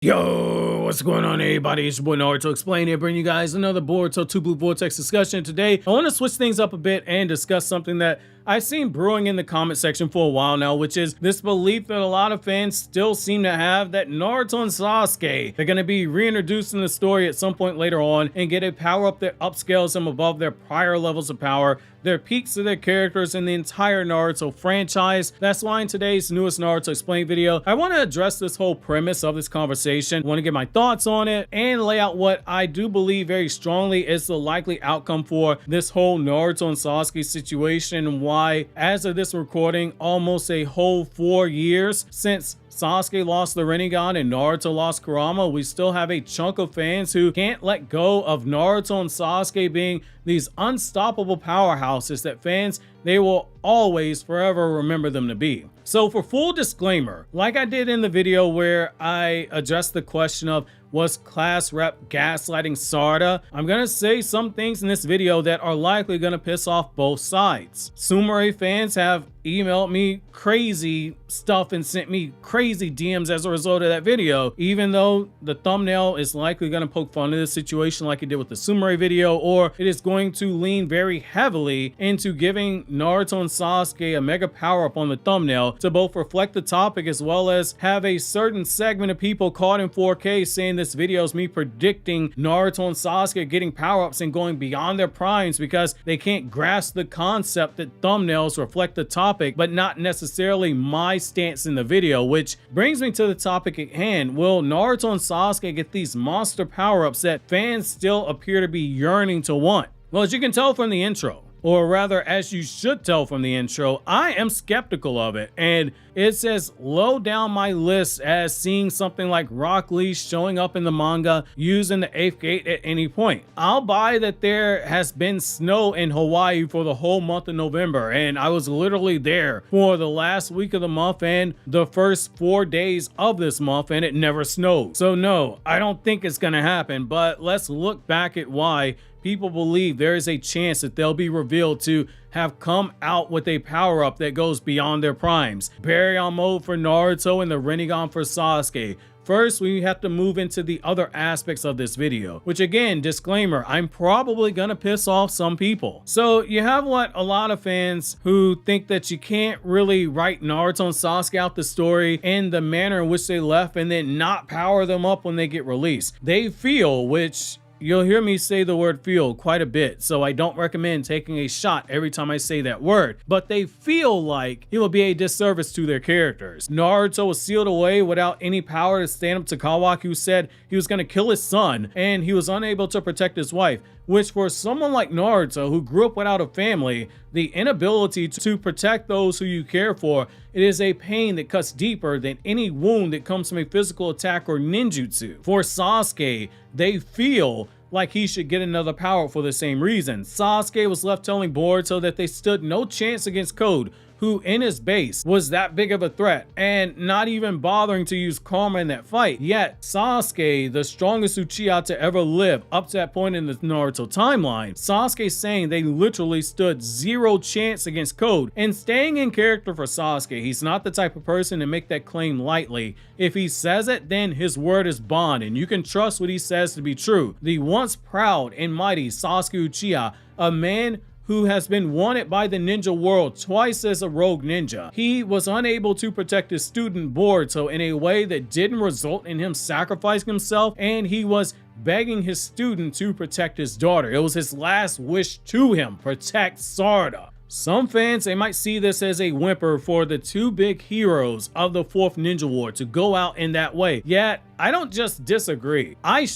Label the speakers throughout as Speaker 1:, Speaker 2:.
Speaker 1: Yo, what's going on, everybody? It's your boy Naruto Explain here, bringing you guys another Boruto 2 Blue Vortex discussion. Today, I want to switch things up a bit and discuss something that I've seen brewing in the comment section for a while now, which is this belief that a lot of fans still seem to have that Naruto and Sasuke, they're going to be reintroduced in the story at some point later on and get a power-up that upscales them above their prior levels of power. Their peaks of their characters in the entire Naruto franchise. That's why in today's newest Naruto Explain video, I want to address this whole premise of this conversation. I want to get my thoughts on it and lay out what I do believe very strongly is the likely outcome for this whole Naruto and Sasuke situation, and why, as of this recording, almost a whole 4 years since Sasuke lost the Rinnegan and Naruto lost Kurama, we still have a chunk of fans who can't let go of Naruto and Sasuke being these unstoppable powerhouses that fans, they will always forever remember them to be. So for full disclaimer, like I did in the video where I addressed the question of was class rep gaslighting Sarda, I'm gonna say some things in this video that are likely gonna piss off both sides. Sumire fans have emailed me crazy stuff and sent me crazy DMs as a result of that video, even though the thumbnail is likely gonna poke fun of this situation like it did with the Sumire video, or it is going to lean very heavily into giving Naruto and Sasuke a mega power up on the thumbnail to both reflect the topic as well as have a certain segment of people caught in 4K saying this video is me predicting Naruto and Sasuke getting power-ups and going beyond their primes because they can't grasp the concept that thumbnails reflect the topic but not necessarily my stance in the video, which brings me to the topic at hand. Will Naruto and Sasuke get these monster power-ups that fans still appear to be yearning to want? Well, as you can tell from the intro, or rather as you should tell from the intro, I am skeptical of it, and it says low down my list as seeing something like Rock Lee showing up in the manga using the 8th gate at any point. I'll buy that there has been snow in Hawaii for the whole month of November, and I was literally there for the last week of the month and the first 4 days of this month, and it never snowed. So no, I don't think it's gonna happen, but let's look back at why people believe there is a chance that they'll be revealed to have come out with a power-up that goes beyond their primes. Baryon mode for Naruto and the Rinnegan for Sasuke. First, we have to move into the other aspects of this video, which again, disclaimer, I'm probably gonna piss off some people. So you have what a lot of fans who think that you can't really write Naruto and Sasuke out the story in the manner in which they left and then not power them up when they get released. They feel, which you'll hear me say the word feel quite a bit, so I don't recommend taking a shot every time I say that word, but they feel like it will be a disservice to their characters. Naruto was sealed away without any power to stand up to Kawaki, who said he was going to kill his son, and he was unable to protect his wife, which for someone like Naruto, who grew up without a family, the inability to protect those who you care for, it is a pain that cuts deeper than any wound that comes from a physical attack or ninjutsu. For Sasuke, they feel like he should get another power for the same reason. Sasuke was left telling Boruto that they stood no chance against Code, who in his base was that big of a threat, and not even bothering to use karma in that fight. Yet Sasuke, the strongest Uchiha to ever live up to that point in the Naruto timeline, Sasuke saying they literally stood zero chance against Code. And staying in character for Sasuke, he's not the type of person to make that claim lightly. If he says it, then his word is bond, and you can trust what he says to be true. The once proud and mighty Sasuke Uchiha, a man who has been wanted by the ninja world twice as a rogue ninja. He was unable to protect his student Boruto in a way that didn't result in him sacrificing himself, and he was begging his student to protect his daughter. It was his last wish to him, protect Sarda. Some fans, they might see this as a whimper for the two big heroes of the 4th Ninja War to go out in that way. Yet, I don't just disagree. I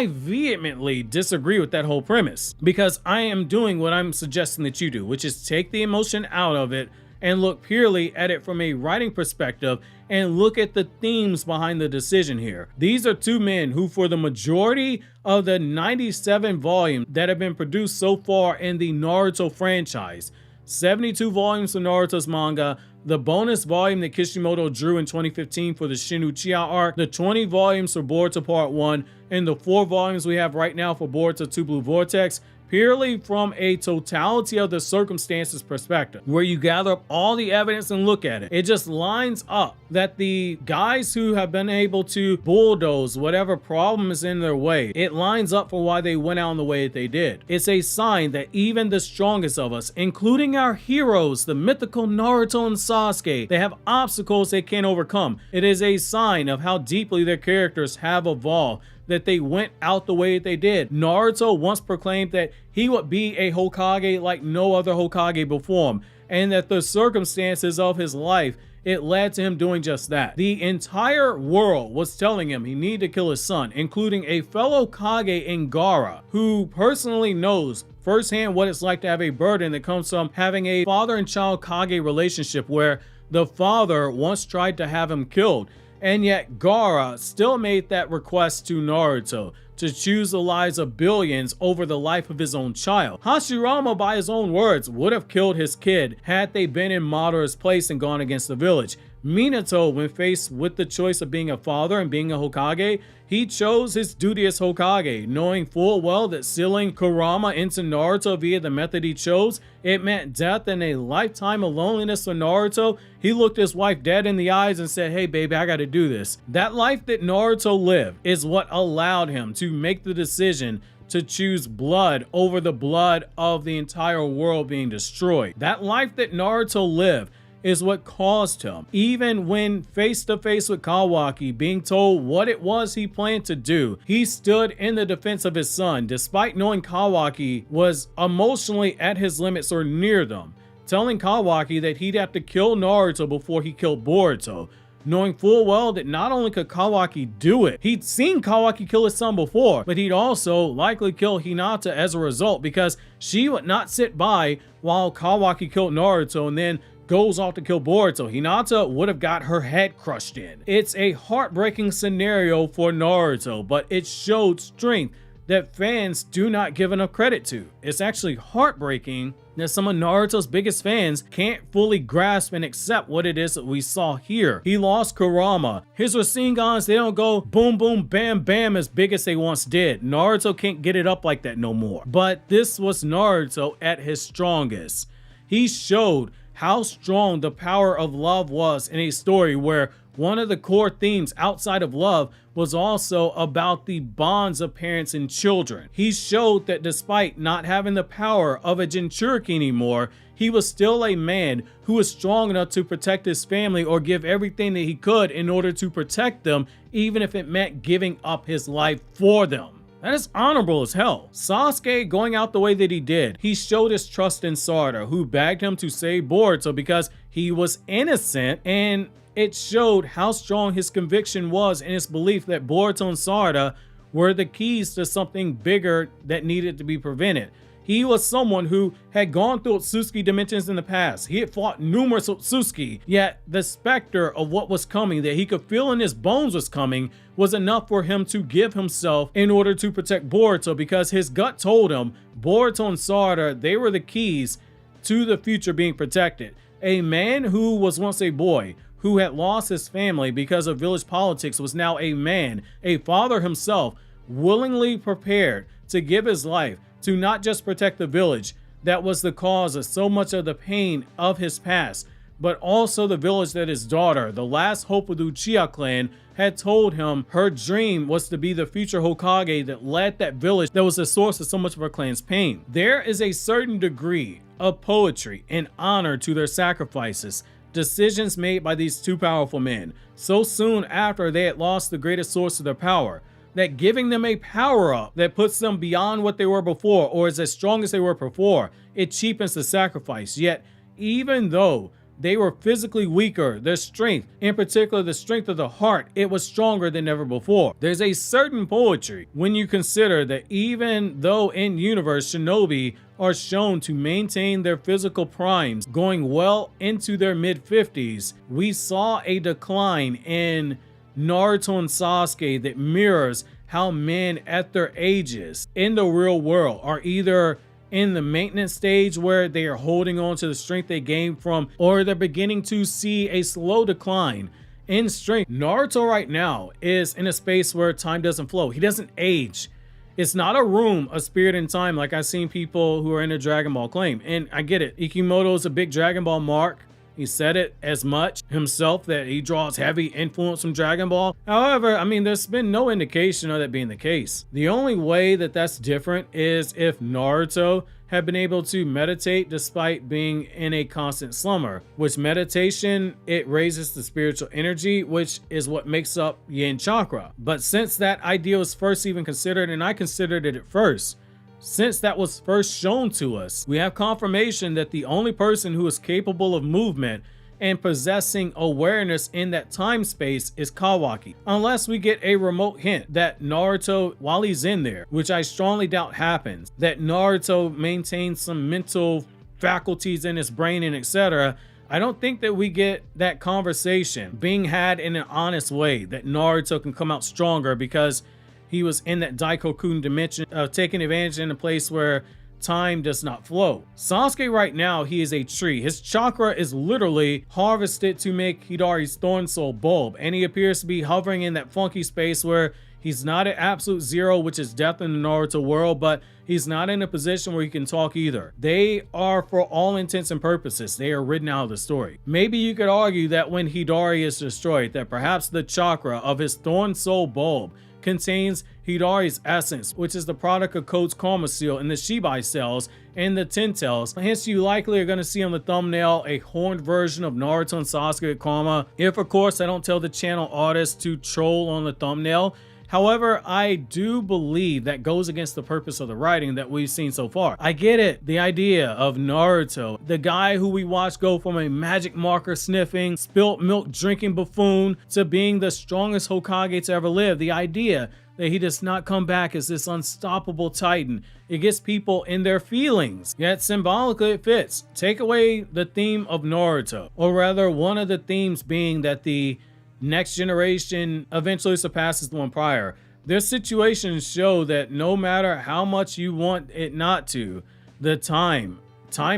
Speaker 1: vehemently disagree with that whole premise, because I am doing what I'm suggesting that you do, which is take the emotion out of it and look purely at it from a writing perspective and look at the themes behind the decision here. These are two men who, for the majority of the 97 volumes that have been produced so far in the Naruto franchise, 72 volumes of Naruto's manga, the bonus volume that Kishimoto drew in 2015 for the Shin Uchiha arc, the 20 volumes for Boruto Part 1, and the 4 volumes we have right now for Boruto 2 Blue Vortex, purely from a totality of the circumstances perspective, where you gather up all the evidence and look at it, it just lines up that the guys who have been able to bulldoze whatever problem is in their way, it lines up for why they went out in the way that they did. It's a sign that even the strongest of us, including our heroes, the mythical Naruto and Sasuke, they have obstacles they can't overcome. It is a sign of how deeply their characters have evolved, that they went out the way they did. Naruto once proclaimed that he would be a Hokage like no other Hokage before him, and that the circumstances of his life, it led to him doing just that. The entire world was telling him he needed to kill his son, including a fellow Kage in Gaara, who personally knows firsthand what it's like to have a burden that comes from having a father and child Kage relationship where the father once tried to have him killed. And yet Gaara still made that request to Naruto to choose the lives of billions over the life of his own child. Hashirama, by his own words, would have killed his kid had they been in Madara's place and gone against the village. Minato, when faced with the choice of being a father and being a Hokage, he chose his duty as Hokage, knowing full well that sealing Kurama into Naruto via the method he chose, it meant death and a lifetime of loneliness for Naruto. He looked his wife dead in the eyes and said, "Hey baby, I gotta do this." That life that Naruto lived is what allowed him to make the decision to choose blood over the blood of the entire world being destroyed. That life that Naruto lived is what caused him, even when face to face with Kawaki, being told what it was he planned to do, he stood in the defense of his son, despite knowing Kawaki was emotionally at his limits or near them, telling Kawaki that he'd have to kill Naruto before he killed Boruto, knowing full well that not only could Kawaki do it, he'd seen Kawaki kill his son before, but he'd also likely kill Hinata as a result, because she would not sit by while Kawaki killed Naruto and then goes off to kill Boruto. Hinata would have got her head crushed in. It's a heartbreaking scenario for Naruto, but it showed strength that fans do not give enough credit to. It's actually heartbreaking that some of Naruto's biggest fans can't fully grasp and accept what it is that we saw here. He lost Kurama. His Rasengans, they don't go boom, boom, bam, bam as big as they once did. Naruto can't get it up like that no more. But this was Naruto at his strongest. He showed how strong the power of love was in a story where one of the core themes outside of love was also about the bonds of parents and children. He showed that despite not having the power of a Jinchuriki anymore, he was still a man who was strong enough to protect his family or give everything that he could in order to protect them, even if it meant giving up his life for them. That is honorable as hell. Sasuke going out the way that he did, he showed his trust in Sarada, who begged him to save Boruto because he was innocent, and it showed how strong his conviction was in his belief that Boruto and Sarada were the keys to something bigger that needed to be prevented. He was someone who had gone through Otsutsuki dimensions in the past. He had fought numerous Otsutsuki, yet the specter of what was coming that he could feel in his bones was coming was enough for him to give himself in order to protect Boruto, because his gut told him Boruto and Sarada, they were the keys to the future being protected. A man who was once a boy, who had lost his family because of village politics, was now a man, a father himself, willingly prepared to give his life to not just protect the village that was the cause of so much of the pain of his past, but also the village that his daughter, the last hope of the Uchiha clan, had told him her dream was to be the future Hokage that led that village that was the source of so much of her clan's pain. There is a certain degree of poetry and honor to their sacrifices, decisions made by these two powerful men so soon after they had lost the greatest source of their power, that giving them a power-up that puts them beyond what they were before or is as strong as they were before, it cheapens the sacrifice. Yet, even though they were physically weaker, their strength, in particular the strength of the heart, it was stronger than ever before. There's a certain poetry when you consider that even though in universe shinobi are shown to maintain their physical primes going well into their mid-50s, we saw a decline in Naruto and Sasuke that mirrors how men at their ages in the real world are either in the maintenance stage where they are holding on to the strength they gained from, or they're beginning to see a slow decline in strength. Naruto right now is in a space where time doesn't flow. He doesn't age. It's not a room, a spirit in time, like I've seen people who are into Dragon Ball claim. And I get it. Ikimoto is a big Dragon Ball mark. He said it as much himself that he draws heavy influence from Dragon Ball. However, I mean, there's been no indication of that being the case. The only way that that's different is if Naruto had been able to meditate despite being in a constant slumber, which meditation, it raises the spiritual energy, which is what makes up yin chakra. But since that idea was first even considered, and I considered it at first, since that was first shown to us, we have confirmation that the only person who is capable of movement and possessing awareness in that time space is Kawaki. Unless we get a remote hint that Naruto, while he's in there, which I strongly doubt happens, that Naruto maintains some mental faculties in his brain and etc. I don't think that we get that conversation being had in an honest way, that Naruto can come out stronger because he was in that Daikokun dimension of taking advantage in a place where time does not flow. Sasuke right now, he is a tree. His chakra is literally harvested to make Hidari's Thorn Soul bulb, and he appears to be hovering in that funky space where he's not at absolute zero, which is death in the Naruto world, but he's not in a position where he can talk either. They are, for all intents and purposes, they are written out of the story. Maybe you could argue that when Hidari is destroyed, that perhaps the chakra of his Thorn Soul bulb contains Hidari's essence, which is the product of Code's Karma Seal in the Shibai cells and the Tentels. Hence, you likely are going to see on the thumbnail a horned version of Naruto and Sasuke with Karma. If, of course, I don't tell the channel artist to troll on the thumbnail. However, I do believe that goes against the purpose of the writing that we've seen so far. I get it, the idea of Naruto, the guy who we watched go from a magic marker sniffing, spilt milk drinking buffoon to being the strongest Hokage to ever live. The idea that he does not come back as this unstoppable titan. It gets people in their feelings, yet symbolically it fits. Take away the theme of Naruto, or rather one of the themes being that the next generation eventually surpasses the one prior. Their situations show that no matter how much you want it not to, the time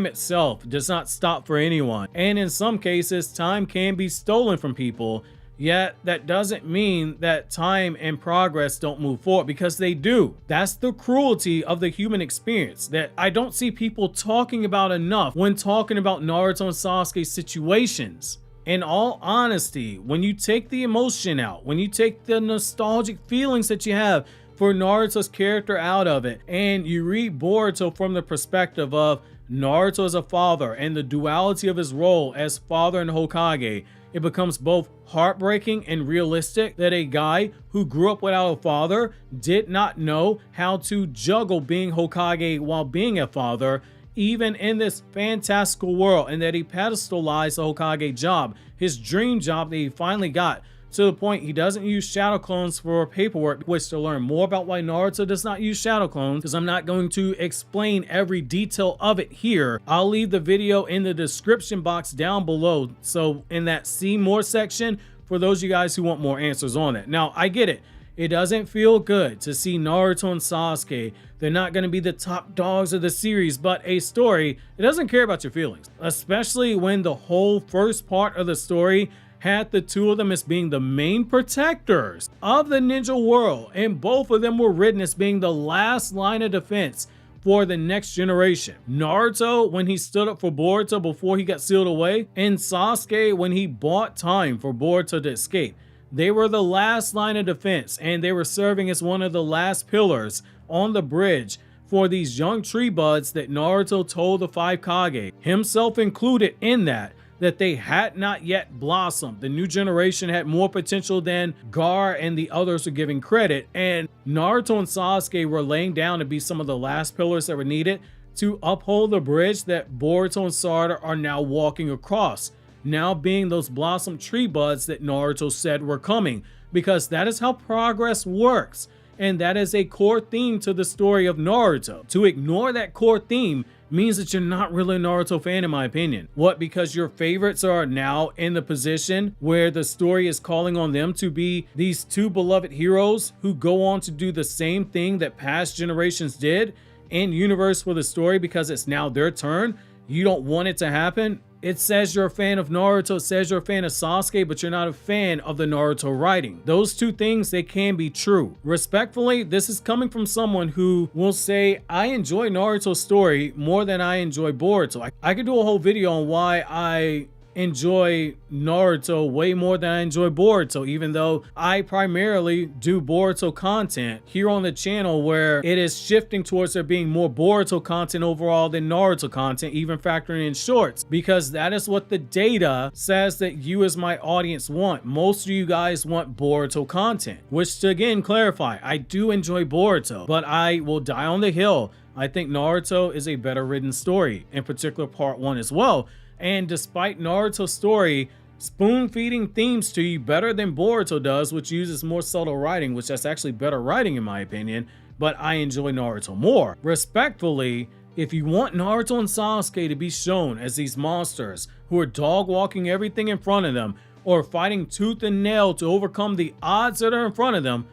Speaker 1: itself does not stop for anyone. And in some cases, time can be stolen from people, yet that doesn't mean that time and progress don't move forward, because they do. That's the cruelty of the human experience that I don't see people talking about enough when talking about Naruto and Sasuke situations. In all honesty, when you take the emotion out, when you take the nostalgic feelings that you have for Naruto's character out of it, and you read Boruto from the perspective of Naruto as a father and the duality of his role as father and Hokage, it becomes both heartbreaking and realistic that a guy who grew up without a father did not know how to juggle being Hokage while being a father, even in this fantastical world, and that he pedestalized the Hokage job, his dream job that he finally got, to the point he doesn't use shadow clones for paperwork. Which, to learn more about why Naruto does not use shadow clones, because I'm not going to explain every detail of it here, I'll leave the video in the description box down below, so in that see more section, for those of you guys who want more answers on it. Now, I get it. It doesn't feel good to see Naruto and Sasuke. They're not going to be the top dogs of the series, but a story, it doesn't care about your feelings, especially when the whole first part of the story had the two of them as being the main protectors of the ninja world, and both of them were written as being the last line of defense for the next generation. Naruto when he stood up for Boruto before he got sealed away, and Sasuke when he bought time for Boruto to escape. They were the last line of defense, and they were serving as one of the last pillars on the bridge for these young tree buds that Naruto told the 5 Kage, himself included in that they had not yet blossomed. The new generation had more potential than Gar and the others were giving credit, and Naruto and Sasuke were laying down to be some of the last pillars that were needed to uphold the bridge that Boruto and Sarada are now walking across, now being those blossom tree buds that Naruto said were coming, because that is how progress works, and that is a core theme to the story of Naruto. To ignore that core theme means that you're not really a Naruto fan, in my opinion. What, because your favorites are now in the position where the story is calling on them to be these two beloved heroes who go on to do the same thing that past generations did in universe for the story, because it's now their turn? You don't want it to happen? it says you're a fan of Naruto, it says you're a fan of Sasuke, but you're not a fan of the Naruto writing. Those two things, they can be true. Respectfully, this is coming from someone who will say, I enjoy Naruto's story more than I enjoy Boruto. I could do a whole video on why I enjoy Naruto way more than I enjoy Boruto, even though I primarily do Boruto content here on the channel, where it is shifting towards there being more Boruto content overall than Naruto content, even factoring in shorts, because that is what the data says that you as my audience want. Most of you guys want Boruto content, which, to again clarify, I do enjoy Boruto, but I will die on the hill. I think Naruto is a better written story, in particular part 1 as well. And despite Naruto's story spoon-feeding themes to you better than Boruto does, which uses more subtle writing, which that's actually better writing in my opinion, but I enjoy Naruto more. Respectfully, if you want Naruto and Sasuke to be shown as these monsters who are dog-walking everything in front of them, or fighting tooth and nail to overcome the odds that are in front of them,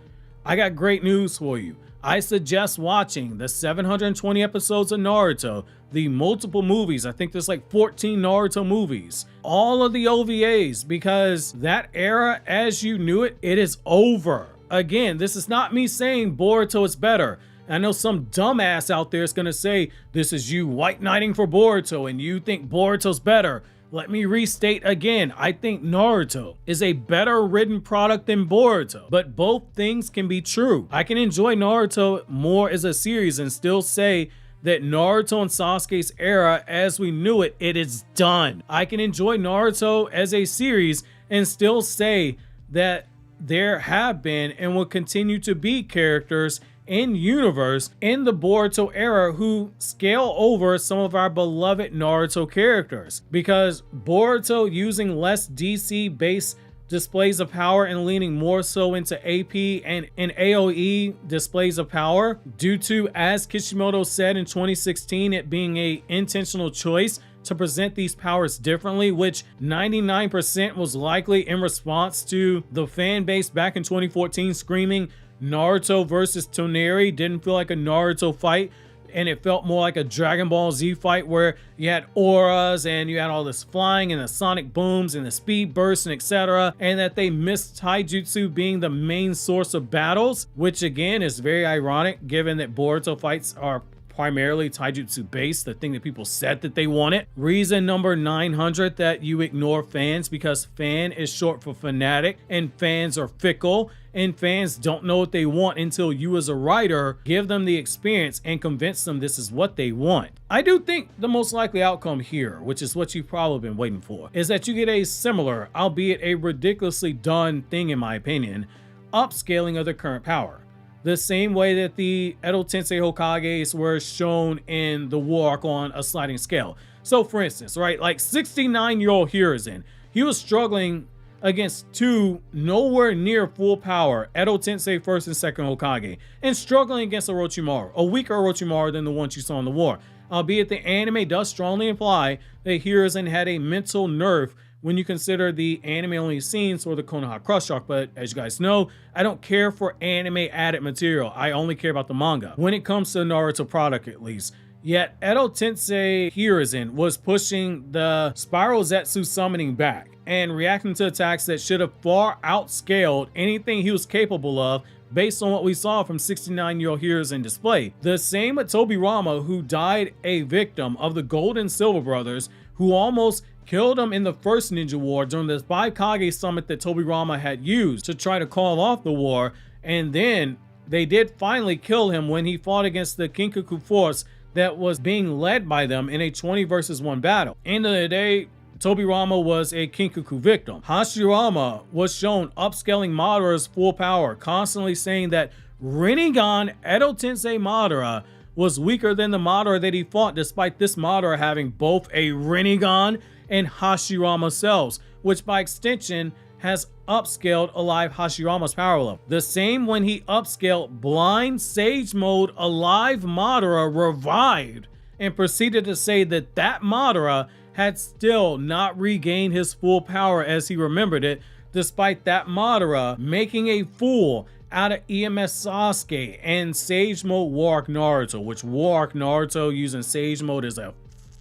Speaker 1: I got great news for you. I suggest watching the 720 episodes of Naruto, the multiple movies. I think there's like 14 Naruto movies, all of the OVAs, because that era as you knew it, it is over. Again, this is not me saying Boruto is better. I know some dumbass out there is going to say, this is you white knighting for Boruto and you think Boruto's better. Let me restate again, I think Naruto is a better written product than Boruto, but both things can be true. I can enjoy Naruto more as a series and still say that Naruto and Sasuke's era as we knew it, it is done. I can enjoy Naruto as a series and still say that there have been and will continue to be characters in universe in the Boruto era who scale over some of our beloved Naruto characters, because Boruto, using less DC based displays of power and leaning more so into AP and AoE displays of power, due to, as Kishimoto said in 2016, it being a intentional choice to present these powers differently, which 99% was likely in response to the fan base back in 2014 screaming Naruto versus Toneri didn't feel like a Naruto fight, and it felt more like a Dragon Ball Z fight where you had auras and you had all this flying and the sonic booms and the speed bursts and etc., and that they missed taijutsu being the main source of battles, which again is very ironic given that Boruto fights are primarily taijutsu based, the thing that people said that they wanted. Reason number 900 that you ignore fans, because fan is short for fanatic, and fans are fickle, and fans don't know what they want until you as a writer give them the experience and convince them this is what they want. I do think the most likely outcome here, which is what you've probably been waiting for, is that you get a similar, albeit a ridiculously done thing in my opinion, upscaling of the current power. The same way that the Edo Tensei Hokages were shown in the war arc on a sliding scale. So for instance, right, like 69-year-old Hiruzen, he was struggling against two nowhere near full power Edo Tensei first and second Hokage, and struggling against Orochimaru, a weaker Orochimaru than the ones you saw in the war. Albeit the anime does strongly imply that Hiruzen had a mental nerf when you consider the anime only scenes or the Konoha Crush arc, but as you guys know, I don't care for anime added material. I only care about the manga when it comes to Naruto product, at least. Yet Edo Tensei Hiruzen was pushing the Spiral Zetsu summoning back and reacting to attacks that should have far outscaled anything he was capable of based on what we saw from 69-year-old Hiruzen display. The same with Tobirama, who died a victim of the Gold and Silver brothers, who almost killed him in the first ninja war during the 5 Kage summit that Tobirama had used to try to call off the war, and then they did finally kill him when he fought against the Kinkaku force that was being led by them in a 20 versus 1 battle. End of the day, Tobirama was a Kinkaku victim. Hashirama was shown upscaling Madara's full power, constantly saying that Rinnegan Edo Tensei Madara was weaker than the Madara that he fought, despite this Madara having both a Rinnegan and Hashirama cells, which by extension has upscaled alive Hashirama's power level. The same when he upscaled blind Sage Mode alive Madara revived and proceeded to say that that Madara had still not regained his full power as he remembered it, despite that Madara making a fool out of EMS Sasuke and Sage Mode War Arc Naruto, which War Arc Naruto using Sage Mode is a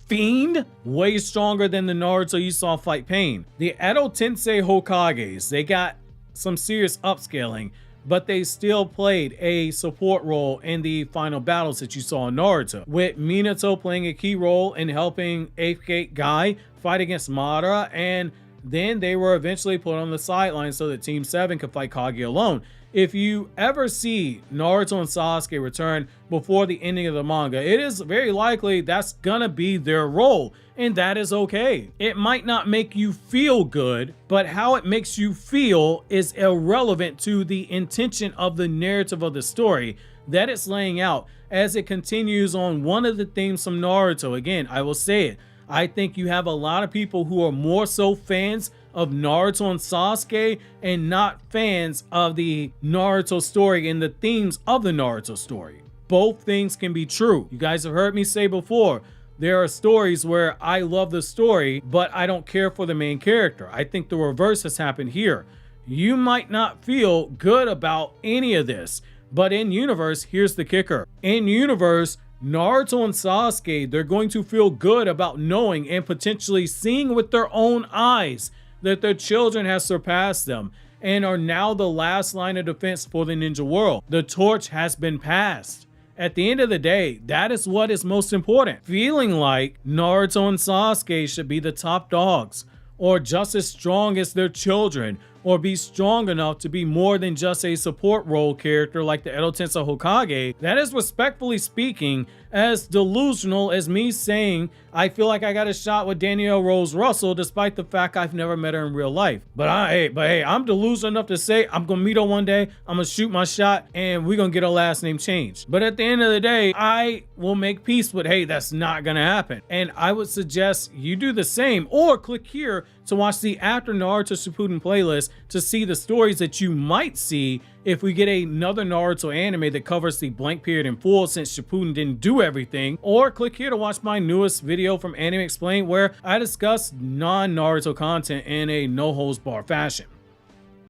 Speaker 1: fiend, way stronger than the Naruto you saw fight Pain. The Edo Tensei Hokages, they got some serious upscaling, but they still played a support role in the final battles that you saw in Naruto, with Minato playing a key role in helping 8th Gate Guy fight against Madara, and then they were eventually put on the sidelines so that Team 7 could fight Kage alone. If you ever see Naruto and Sasuke return before the ending of the manga, it is very likely that's gonna be their role, and that is okay. It might not make you feel good, but how it makes you feel is irrelevant to the intention of the narrative of the story that it's laying out as it continues on one of the themes from Naruto. Again, I will say it, I think you have a lot of people who are more so fans of Naruto and Sasuke and not fans of the Naruto story and the themes of the Naruto story. Both things can be true. You guys have heard me say before, there are stories where I love the story, but I don't care for the main character. I think the reverse has happened here. You might not feel good about any of this, but in universe, here's the kicker. In universe, Naruto and Sasuke, they're going to feel good about knowing and potentially seeing with their own eyes that their children have surpassed them and are now the last line of defense for the ninja world. The torch has been passed. At the end of the day, that is what is most important. Feeling like Naruto and Sasuke should be the top dogs, or just as strong as their children, or be strong enough to be more than just a support role character like the Edo Tensei Hokage, that is, respectfully speaking, as delusional as me saying I feel like I got a shot with Danielle Rose Russell despite the fact I've never met her in real life. But hey, I'm delusional enough to say I'm gonna meet her one day, I'm gonna shoot my shot, and we're gonna get her last name changed. But at the end of the day, I will make peace with, hey, that's not gonna happen. And I would suggest you do the same, or click here to watch the After Naruto Shippuden playlist to see the stories that you might see if we get another Naruto anime that covers the blank period in full, since Shippuden didn't do everything. Or click here to watch my newest video from Anime Explained, where I discuss non-Naruto content in a no-holds-barred fashion.